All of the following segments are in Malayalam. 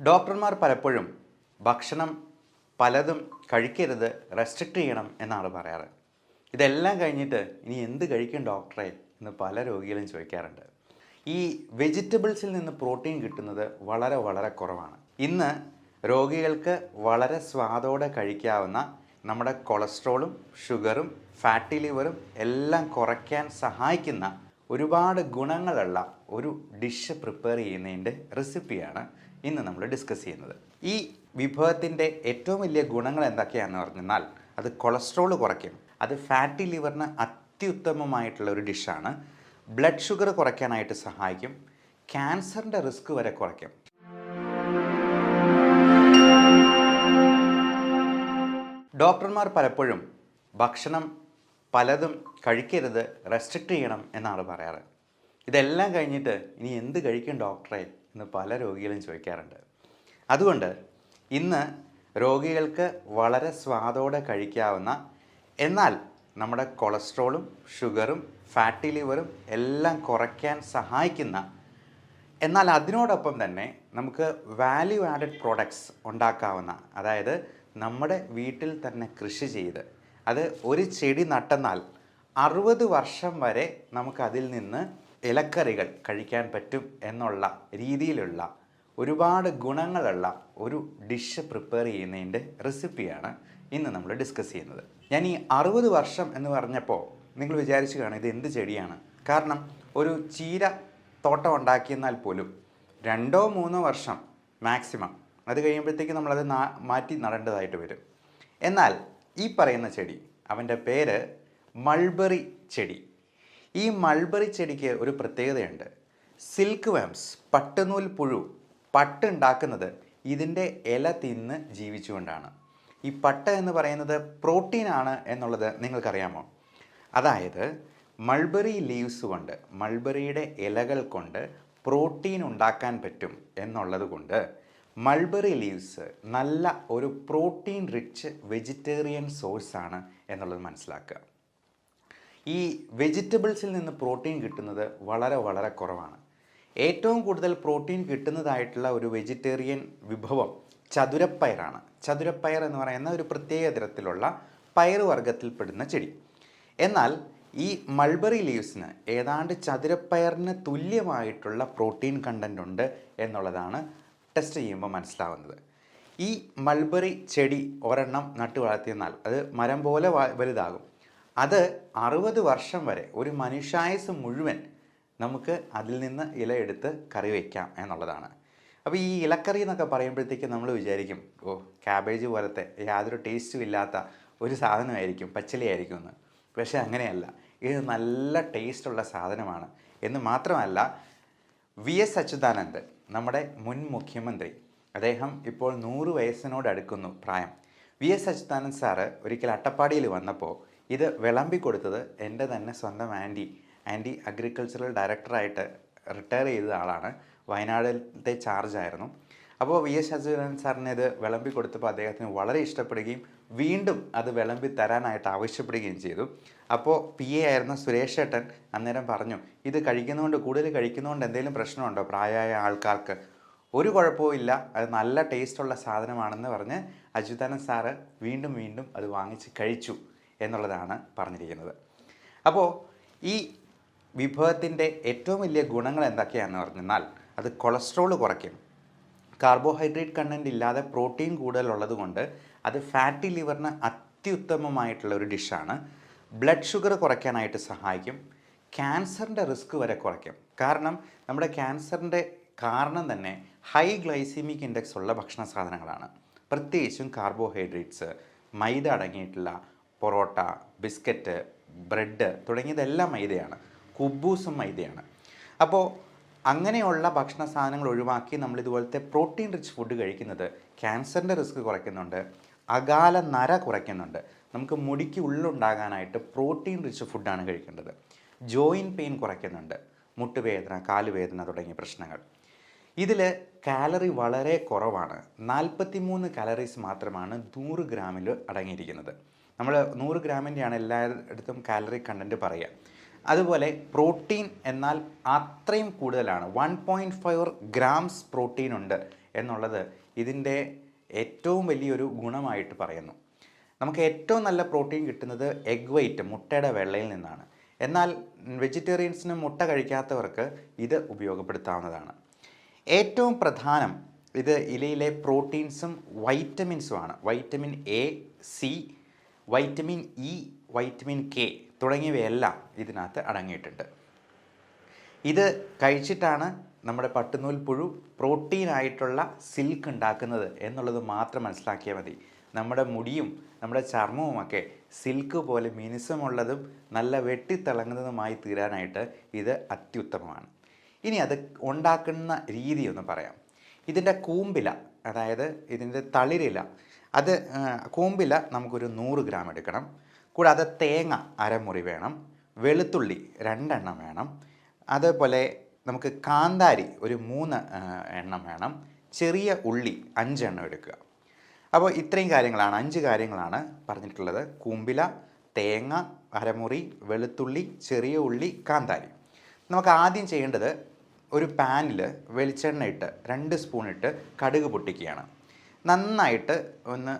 ഡോക്ടർമാർ പലപ്പോഴും ഭക്ഷണം പലതും കഴിക്കരുത്, റെസ്ട്രിക്റ്റ് ചെയ്യണം എന്നാണ് പറയാറ്. ഇതെല്ലാം കഴിഞ്ഞിട്ട് ഇനി എന്ത് കഴിക്കും ഡോക്ടറെ എന്ന് പല രോഗികളും ചോദിക്കാറുണ്ട്. ഈ വെജിറ്റബിൾസിൽ നിന്ന് പ്രോട്ടീൻ കിട്ടുന്നത് വളരെ വളരെ കുറവാണ്. ഇന്ന് രോഗികൾക്ക് വളരെ സ്വാദോടെ കഴിക്കാവുന്ന നമ്മുടെ കൊളസ്ട്രോളും ഷുഗറും ഫാറ്റി ലിവറും എല്ലാം കുറയ്ക്കാൻ സഹായിക്കുന്ന ഒരുപാട് ഗുണങ്ങളുള്ള ഒരു ഡിഷ് പ്രിപ്പയർ ചെയ്യുന്നതിൻ്റെ റെസിപ്പിയാണ് ഇന്ന് നമ്മൾ ഡിസ്കസ് ചെയ്യുന്നത്. ഈ വിഭവത്തിൻ്റെ ഏറ്റവും വലിയ ഗുണങ്ങൾ എന്തൊക്കെയാണെന്ന് പറഞ്ഞാൽ അത് കൊളസ്ട്രോൾ കുറയ്ക്കും, അത് ഫാറ്റി ലിവറിന് അത്യുത്തമമായിട്ടുള്ള ഒരു ഡിഷാണ്, ബ്ലഡ് ഷുഗർ കുറയ്ക്കാനായിട്ട് സഹായിക്കും, ക്യാൻസറിൻ്റെ റിസ്ക് വരെ കുറയ്ക്കും. ഡോക്ടർമാർ പലപ്പോഴും ഭക്ഷണം പലതും കഴിക്കരുത്, റെസ്ട്രിക്റ്റ് ചെയ്യണം എന്നാണ് പറയാറ്. ഇതെല്ലാം കഴിഞ്ഞിട്ട് ഇനി എന്ത് കഴിക്കും ഡോക്ടറെ എന്ന് പല രോഗികളും ചോദിക്കാറുണ്ട്. അതുകൊണ്ട് ഇന്ന് രോഗികൾക്ക് വളരെ സ്വാദോടെ കഴിക്കാവുന്ന, എന്നാൽ നമ്മുടെ കൊളസ്ട്രോളും ഷുഗറും ഫാറ്റി ലിവറും എല്ലാം കുറയ്ക്കാൻ സഹായിക്കുന്ന, എന്നാൽ അതിനോടൊപ്പം തന്നെ നമുക്ക് വാല്യൂ ആഡഡ് പ്രോഡക്ട്സ് ഉണ്ടാക്കാവുന്ന, അതായത് നമ്മുടെ വീട്ടിൽ തന്നെ കൃഷി ചെയ്ത് അത് ഒരു ചെടി നട്ടെന്നാൽ 60 വർഷം വരെ നമുക്കതിൽ നിന്ന് ഇലക്കറികൾ കഴിക്കാൻ പറ്റും എന്നുള്ള രീതിയിലുള്ള ഒരുപാട് ഗുണങ്ങളുള്ള ഒരു ഡിഷ് പ്രിപ്പയർ ചെയ്യുന്നതിൻ്റെ റെസിപ്പിയാണ് ഇന്ന് നമ്മൾ ഡിസ്കസ് ചെയ്യുന്നത്. ഞാൻ ഈ 60 വർഷം എന്ന് പറഞ്ഞപ്പോൾ നിങ്ങൾ വിചാരിച്ചു കാണും ഇത് എന്ത് ചെടിയാണ്. കാരണം ഒരു ചീര തോട്ടം ഉണ്ടാക്കിയെന്നാൽ പോലും 2-3 വർഷം മാക്സിമം, അത് കഴിയുമ്പോഴത്തേക്ക് നമ്മളത് മാറ്റി നടേണ്ടതായിട്ട് വരും. എന്നാൽ ഈ പറയുന്ന ചെടി, അവൻ്റെ പേര് മൾബറി ചെടി. ഈ മൾബറി ചെടിക്ക് ഒരു പ്രത്യേകതയുണ്ട്. സിൽക്ക് വേംസ്, പട്ടുനൂൽ പുഴു, പട്ടുണ്ടാക്കുന്നത് ഇതിൻ്റെ ഇല തിന്ന് ജീവിച്ചുകൊണ്ടാണ്. ഈ പട്ട് എന്ന് പറയുന്നത് പ്രോട്ടീനാണ് എന്നുള്ളത് നിങ്ങൾക്കറിയാമോ? അതായത് മൾബറി ലീവ്സ് കൊണ്ട്, മൾബറിയുടെ ഇലകൾ കൊണ്ട് പ്രോട്ടീൻ ഉണ്ടാക്കാൻ പറ്റും എന്നുള്ളത് കൊണ്ട് മൾബറി ലീവ്സ് നല്ല ഒരു പ്രോട്ടീൻ റിച്ച് വെജിറ്റേറിയൻ സോഴ്സാണ് എന്നുള്ളത് മനസ്സിലാക്കുക. ഈ വെജിറ്റബിൾസിൽ നിന്ന് പ്രോട്ടീൻ കിട്ടുന്നത് വളരെ വളരെ കുറവാണ്. ഏറ്റവും കൂടുതൽ പ്രോട്ടീൻ കിട്ടുന്നതായിട്ടുള്ള ഒരു വെജിറ്റേറിയൻ വിഭവം ചതുരപ്പയറാണ്. ചതുരപ്പയർ എന്ന് പറയുന്ന ഒരു പ്രത്യേക തരത്തിലുള്ള പയറുവർഗ്ഗത്തിൽപ്പെടുന്ന ചെടി. എന്നാൽ ഈ മൾബറി ലീവ്സിന് ഏതാണ്ട് ചതുരപ്പയറിന് തുല്യമായിട്ടുള്ള പ്രോട്ടീൻ കണ്ടൻ്റ് ഉണ്ട് എന്നുള്ളതാണ് ടെസ്റ്റ് ചെയ്യുമ്പോൾ മനസ്സിലാവുന്നത്. ഈ മൾബറി ചെടി ഒരെണ്ണം നട്ടു വളർത്തിയെന്നാൽ അത് മരം പോലെ വലുതാകും. അത് 60 വർഷം വരെ, ഒരു മനുഷ്യായുസ് മുഴുവൻ നമുക്ക് അതിൽ നിന്ന് ഇലയെടുത്ത് കറി വയ്ക്കാം എന്നുള്ളതാണ്. അപ്പോൾ ഈ ഇലക്കറി എന്നൊക്കെ പറയുമ്പോഴത്തേക്ക് നമ്മൾ വിചാരിക്കും, ഓ ക്യാബേജ് പോലത്തെ യാതൊരു ടേസ്റ്റും ഇല്ലാത്ത ഒരു സാധനമായിരിക്കും, പച്ചിലയായിരിക്കും എന്ന്. പക്ഷേ അങ്ങനെയല്ല, ഇത് നല്ല ടേസ്റ്റുള്ള സാധനമാണ്. എന്ന് മാത്രമല്ല, VS അച്യുതാനന്ദൻ, നമ്മുടെ മുൻ മുഖ്യമന്ത്രി, അദ്ദേഹം ഇപ്പോൾ 100 വയസ്സിനോട് അടുക്കുന്നു പ്രായം. VS അച്യുതാനന്ദൻ സാറ് ഒരിക്കൽ അട്ടപ്പാടിയിൽ വന്നപ്പോൾ ഇത് വിളമ്പിക്കൊടുത്തത് എൻ്റെ തന്നെ സ്വന്തം ആൻറ്റി അഗ്രികൾച്ചറൽ ഡയറക്ടറായിട്ട് റിട്ടയർ ചെയ്ത ആളാണ്, വയനാട്ടിലത്തെ ചാർജായിരുന്നു. അപ്പോൾ VS അച്യുതാനന്ദൻ സാറിന് ഇത് വിളമ്പി കൊടുത്തപ്പോൾ അദ്ദേഹത്തിന് വളരെ ഇഷ്ടപ്പെടുകയും വീണ്ടും അത് വിളമ്പി തരാനായിട്ട് ആവശ്യപ്പെടുകയും ചെയ്തു. അപ്പോൾ PA ആയിരുന്ന സുരേഷ് ഏട്ടൻ അന്നേരം പറഞ്ഞു, ഇത് കഴിക്കുന്നതുകൊണ്ട്, കൂടുതൽ കഴിക്കുന്നതുകൊണ്ട് എന്തെങ്കിലും പ്രശ്നമുണ്ടോ പ്രായമായ ആൾക്കാർക്ക്? ഒരു കുഴപ്പവും ഇല്ല, അത് നല്ല ടേസ്റ്റുള്ള സാധനമാണെന്ന് പറഞ്ഞ് അച്യുതാനന്ദൻ സാറ് വീണ്ടും വീണ്ടും അത് വാങ്ങിച്ച് കഴിച്ചു എന്നുള്ളതാണ് പറഞ്ഞിരിക്കുന്നത്. അപ്പോൾ ഈ വിഭവത്തിൻ്റെ ഏറ്റവും വലിയ ഗുണങ്ങൾ എന്തൊക്കെയാണെന്ന് പറഞ്ഞാൽ അത് കൊളസ്ട്രോൾ കുറയ്ക്കും, കാർബോഹൈഡ്രേറ്റ് കണ്ടൻറ്റ് ഇല്ലാതെ പ്രോട്ടീൻ കൂടുതലുള്ളത് കൊണ്ട് അത് ഫാറ്റി ലിവറിന് അത്യുത്തമമായിട്ടുള്ള ഒരു ഡിഷാണ്, ബ്ലഡ് ഷുഗർ കുറയ്ക്കാനായിട്ട് സഹായിക്കും, ക്യാൻസറിൻ്റെ റിസ്ക് വരെ കുറയ്ക്കും. കാരണം നമ്മുടെ ക്യാൻസറിൻ്റെ കാരണം തന്നെ ഹൈ ഗ്ലൈസീമിക് ഇൻഡെക്സ് ഉള്ള ഭക്ഷണ സാധനങ്ങളാണ്. പ്രത്യേകിച്ചും കാർബോഹൈഡ്രേറ്റ്സ്, മൈദ അടങ്ങിയിട്ടുള്ള പൊറോട്ട, ബിസ്ക്കറ്റ്, ബ്രെഡ് തുടങ്ങിയതെല്ലാം മൈദയാണ്, കുബൂസും മൈദയാണ്. അപ്പോൾ അങ്ങനെയുള്ള ഭക്ഷണ സാധനങ്ങൾ ഒഴിവാക്കി നമ്മളിതുപോലത്തെ പ്രോട്ടീൻ റിച്ച് ഫുഡ് കഴിക്കുന്നത് ക്യാൻസറിൻ്റെ റിസ്ക് കുറയ്ക്കുന്നുണ്ട്, അകാല നര കുറയ്ക്കുന്നുണ്ട്. നമുക്ക് മുടിക്ക് ഉള്ളുണ്ടാകാനായിട്ട് പ്രോട്ടീൻ റിച്ച് ഫുഡാണ് കഴിക്കേണ്ടത്. ജോയിൻറ്റ് പെയിൻ കുറയ്ക്കുന്നുണ്ട്, മുട്ടുവേദന, കാലുവേദന തുടങ്ങിയ പ്രശ്നങ്ങൾ. ഇതിൽ കാലറി വളരെ കുറവാണ്. 43 കാലറീസ് മാത്രമാണ് 100 ഗ്രാമിൽ അടങ്ങിയിരിക്കുന്നത്. നമ്മൾ 100 ഗ്രാമിൻ്റെയാണ് എല്ലായിടത്തും കാലറി കണ്ടൻറ്റ് പറയുക. അതുപോലെ പ്രോട്ടീൻ എന്നാൽ അത്രയും കൂടുതലാണ്, 1.4 ഗ്രാംസ് പ്രോട്ടീൻ ഉണ്ട് എന്നുള്ളത് ഇതിൻ്റെ ഏറ്റവും വലിയൊരു ഗുണമായിട്ട് പറയുന്നു. നമുക്ക് ഏറ്റവും നല്ല പ്രോട്ടീൻ കിട്ടുന്നത് എഗ് വൈറ്റ്, മുട്ടയുടെ വെള്ളയിൽ നിന്നാണ്. എന്നാൽ വെജിറ്റേറിയൻസിന് മുട്ട കഴിക്കാത്തവർക്ക് ഇത് ഉപയോഗപ്പെടുത്താവുന്നതാണ്. ഏറ്റവും പ്രധാനം ഇത് ഇലയിലെ പ്രോട്ടീൻസും വൈറ്റമിൻസുമാണ്. Vitamin A, C, vitamin E, vitamin K തുടങ്ങിയവയെല്ലാം ഇതിനകത്ത് അടങ്ങിയിട്ടുണ്ട്. ഇത് കഴിച്ചിട്ടാണ് നമ്മുടെ പട്ടുനൂൽ പുഴു പ്രോട്ടീനായിട്ടുള്ള സിൽക്ക് ഉണ്ടാക്കുന്നത് എന്നുള്ളത് മാത്രം മനസ്സിലാക്കിയാൽ മതി. നമ്മുടെ മുടിയും നമ്മുടെ ചർമ്മവുമൊക്കെ സിൽക്ക് പോലെ മിനുസമുള്ളതും നല്ല വെട്ടിത്തിളങ്ങുന്നതുമായി തീരാനായിട്ട് ഇത് അത്യുത്തമമാണ്. ഇനി അത് ഉണ്ടാക്കുന്ന രീതി ഒന്ന് പറയാം. ഇതിൻ്റെ കൂമ്പില, അതായത് ഇതിൻ്റെ തളിരില, അത് കൂമ്പില നമുക്കൊരു 100 ഗ്രാം എടുക്കണം. കൂടാതെ തേങ്ങ അരമുറി വേണം, വെളുത്തുള്ളി 2 എണ്ണം വേണം, അതേപോലെ നമുക്ക് കാന്താരി ഒരു 3 എണ്ണം വേണം, ചെറിയ ഉള്ളി 5 എണ്ണം എടുക്കുക. അപ്പോൾ ഇത്രയും കാര്യങ്ങളാണ്, 5 കാര്യങ്ങളാണ് പറഞ്ഞിട്ടുള്ളത്. കൂമ്പില, തേങ്ങ അരമുറി, വെളുത്തുള്ളി, ചെറിയ ഉള്ളി, കാന്താരി. നമുക്ക് ആദ്യം ചെയ്യേണ്ടത് ഒരു പാനിൽ വെളിച്ചെണ്ണ ഇട്ട് 2 സ്പൂൺ ഇട്ട് കടുക് പൊട്ടിക്കുകയാണ്. നന്നായിട്ട് ഒന്ന്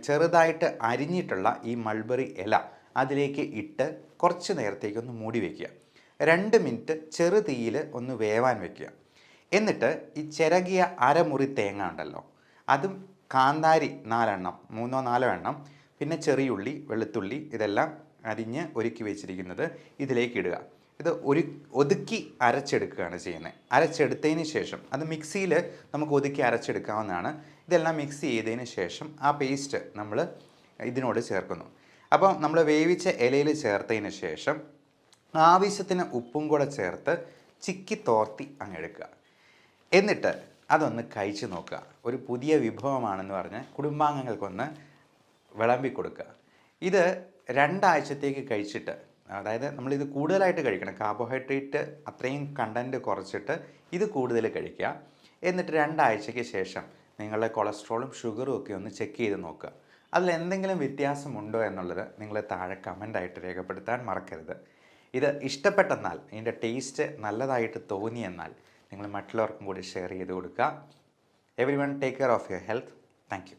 ചെറുതായിട്ട് അരിഞ്ഞിട്ടുള്ള ഈ മൾബറി ഇല അതിലേക്ക് ഇട്ട് കുറച്ച് നേരത്തേക്ക് ഒന്ന് മൂടി വയ്ക്കുക. 2 മിനിറ്റ് ചെറു തീയിൽ ഒന്ന് വേവാൻ വയ്ക്കുക. എന്നിട്ട് ഈ ചിരകിയ അരമുറി തേങ്ങ ഉണ്ടല്ലോ, അതും കാന്താരി 4 എണ്ണം, 3-4 എണ്ണം, പിന്നെ ചെറിയുള്ളി, വെളുത്തുള്ളി ഇതെല്ലാം അരിഞ്ഞ് ഒരുക്കി വെച്ചിരിക്കുന്നത് ഇതിലേക്ക് ഇടുക. ഇത് ഒതുക്കി അരച്ചെടുക്കുകയാണ് ചെയ്യുന്നത്. അരച്ചെടുത്തതിന് ശേഷം അത് മിക്സിയിൽ നമുക്ക് ഒതുക്കി അരച്ചെടുക്കാവുന്നതാണ്. ഇതെല്ലാം മിക്സ് ചെയ്തതിന് ശേഷം ആ പേസ്റ്റ് നമ്മൾ ഇതിനോട് ചേർക്കുന്നു. അപ്പോൾ നമ്മൾ വേവിച്ച ഇലയിൽ ചേർത്തതിന് ശേഷം ആവശ്യത്തിന് ഉപ്പും കൂടെ ചേർത്ത് ചിക്കി തോർത്തി അങ്ങ് എടുക്കുക. എന്നിട്ട് അതൊന്ന് കഴിച്ച് നോക്കുക. ഒരു പുതിയ വിഭവമാണെന്ന് പറഞ്ഞ് കുടുംബാംഗങ്ങൾക്കൊന്ന് വിളമ്പി കൊടുക്കുക. ഇത് 2 ആഴ്ചത്തേക്ക് കഴിച്ചിട്ട്, അതായത് നമ്മളിത് കൂടുതലായിട്ട് കഴിക്കണം, കാർബോഹൈഡ്രേറ്റ് അത്രയും കണ്ടൻറ്റ് കുറച്ചിട്ട് ഇത് കൂടുതൽ കഴിക്കുക. എന്നിട്ട് 2 ആഴ്ചയ്ക്ക് ശേഷം നിങ്ങളുടെ കൊളസ്ട്രോളും ഷുഗറും ഒക്കെ ഒന്ന് ചെക്ക് ചെയ്ത് നോക്കുക. അതിൽ എന്തെങ്കിലും വ്യത്യാസമുണ്ടോ എന്നുള്ളത് നിങ്ങൾ താഴെ കമൻ്റായിട്ട് രേഖപ്പെടുത്താൻ മറക്കരുത്. ഇത് ഇഷ്ടപ്പെട്ടെന്നാൽ, ഇതിൻ്റെ ടേസ്റ്റ് നല്ലതായിട്ട് തോന്നിയെന്നാൽ നിങ്ങൾ മറ്റുള്ളവർക്കും കൂടി ഷെയർ ചെയ്ത് കൊടുക്കുക. Everyone take care of your health. Thank you.